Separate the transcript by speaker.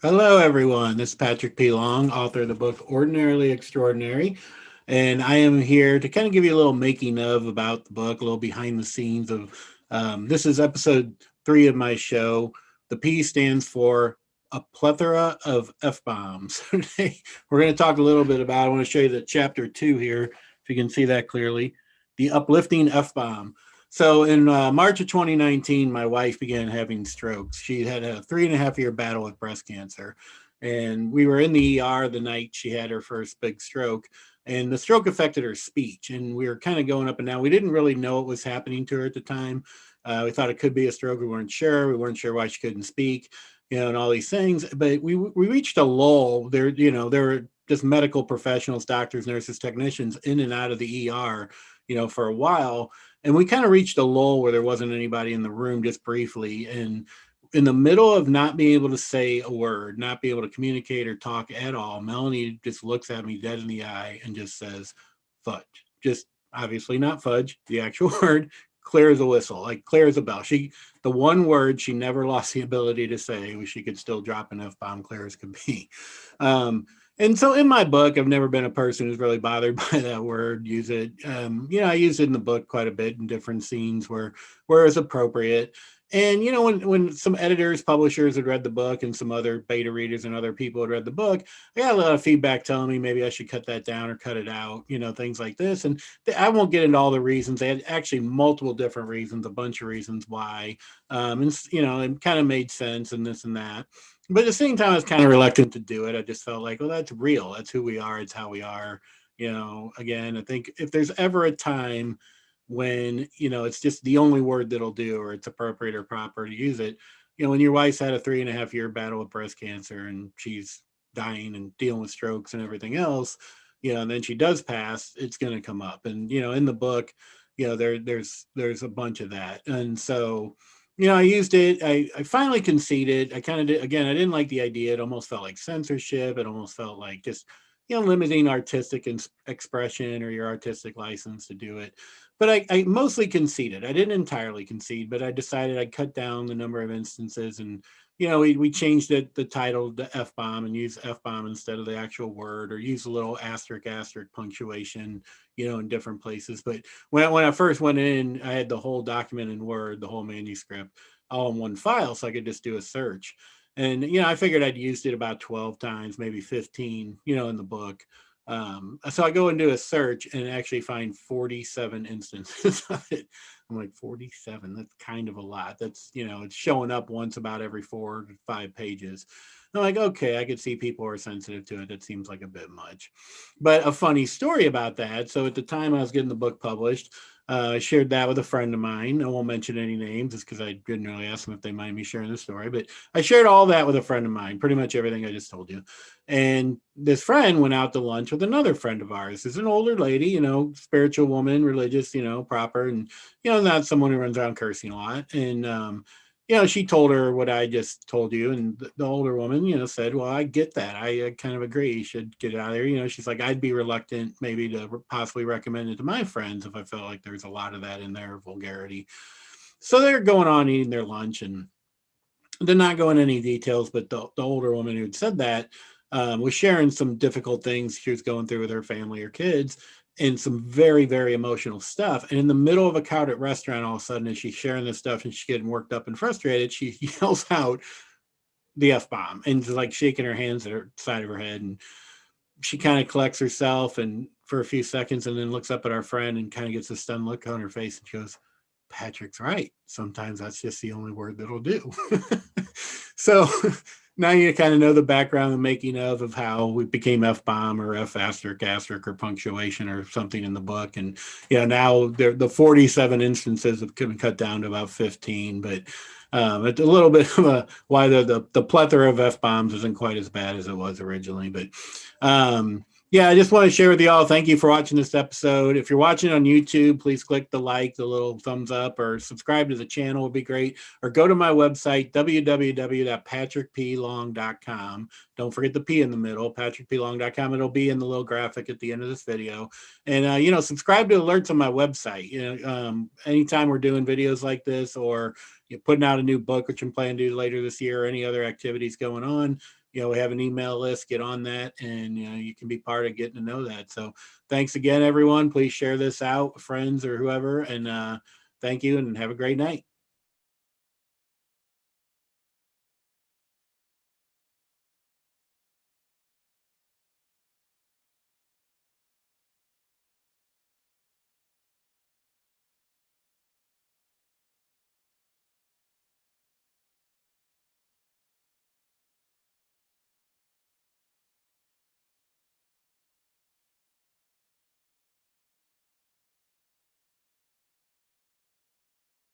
Speaker 1: Hello, everyone. This is Patrick P. Long, author of the book Ordinarily Extraordinary. And I am here to kind of give you a little making of about the book, a little behind the scenes of this is episode 3 of my show. The P stands for a plethora of F bombs. Today, we're going to talk a little bit about, I want to show you the chapter 2 here, if you can see that clearly, the uplifting F bomb. So in March of 2019, my wife began having strokes. She had a 3.5 year battle with breast cancer. And we were in the ER the night she had her first big stroke. And the stroke affected her speech. And we were kind of going up and down. We didn't really know what was happening to her at the time. We thought it could be a stroke. We weren't sure. We weren't sure why she couldn't speak, and all these things. But we reached a lull. There were just medical professionals, doctors, nurses, technicians in and out of the ER, for a while. And we kind of reached a lull where there wasn't anybody in the room, just briefly. And in the middle of not being able to say a word, not be able to communicate or talk at all, Melanie just looks at me dead in the eye and just says, fudge. Just obviously not fudge, the actual word, clear as a whistle, like clear as a bell. The one word she never lost the ability to say was she could still drop an F-bomb clear as could be. And so in my book, I've never been a person who's really bothered by that word, use it. I use it in the book quite a bit in different scenes where it's appropriate. And, when some editors, publishers had read the book and some other beta readers and other people had read the book, I got a lot of feedback telling me maybe I should cut that down or cut it out, things like this. And I won't get into all the reasons. They had actually multiple different reasons, a bunch of reasons why. It kind of made sense and this and that. But at the same time, I was kind of reluctant to do it. I just felt like, well, that's real. That's who we are. It's how we are. Again, I think if there's ever a time when, it's just the only word that'll do, or it's appropriate or proper to use it, when your wife's had a 3.5 year battle with breast cancer and she's dying and dealing with strokes and everything else, and then she does pass, it's going to come up. And, in the book, there's a bunch of that. And so, I used it. I finally conceded. I kind of did. Again, I didn't like the idea. It almost felt like censorship. It almost felt like just, limiting artistic expression or your artistic license to do it. But I mostly conceded. I didn't entirely concede, but I decided I'd cut down the number of instances. And, we changed the title to F-bomb and use F-bomb instead of the actual word, or use a little asterisk punctuation, in different places. But when I first went in, I had the whole document in Word, the whole manuscript, all in one file, so I could just do a search. And, I figured I'd used it about 12 times, maybe 15, in the book. So I go and do a search and actually find 47 instances of it. I'm like, 47, that's kind of a lot. That's, it's showing up once about every 4 to 5 pages. I'm like, okay, I could see people are sensitive to it. That seems like a bit much. But a funny story about that. So at the time I was getting the book published, I shared that with a friend of mine. I won't mention any names just because I didn't really ask them if they mind me sharing the story. But I shared all that with a friend of mine, pretty much everything I just told you. And this friend went out to lunch with another friend of ours. Who's an older lady, spiritual woman, religious, proper, and, not someone who runs around cursing a lot. And, she told her what I just told you. And the older woman, said, well, I get that. I kind of agree. You should get it out of there. She's like, I'd be reluctant maybe to possibly recommend it to my friends if I felt like there's a lot of that in their vulgarity. So they're going on eating their lunch, and they're not going into any details, but the older woman who'd said that was sharing some difficult things she was going through with her family or kids, and some very, very emotional stuff. And in the middle of a crowded restaurant, all of a sudden, as she's sharing this stuff and she's getting worked up and frustrated, she yells out the F-bomb and just like shaking her hands at her side of her head. And she kind of collects herself and for a few seconds, and then looks up at our friend and kind of gets a stunned look on her face. And she goes, Patrick's right. Sometimes that's just the only word that'll do. So now you kind of know the background and making of how we became F-bomb or F asterisk or punctuation or something in the book. And, now the 47 instances have been cut down to about 15, but it's a little bit of why the plethora of F-bombs isn't quite as bad as it was originally. But, yeah, I just want to share with you all. Thank you for watching this episode. If you're watching on YouTube, please click the little thumbs up, or subscribe to the channel would be great. Or go to my website, www.patrickplong.com. Don't forget the P in the middle, patrickplong.com. It'll be in the little graphic at the end of this video. And, subscribe to alerts on my website. Anytime we're doing videos like this, or putting out a new book, which I'm planning to do later this year, or any other activities going on, we have an email list. Get on that, and you can be part of getting to know that. So thanks again, everyone. Please share this out with friends or whoever, and thank you, and have a great night.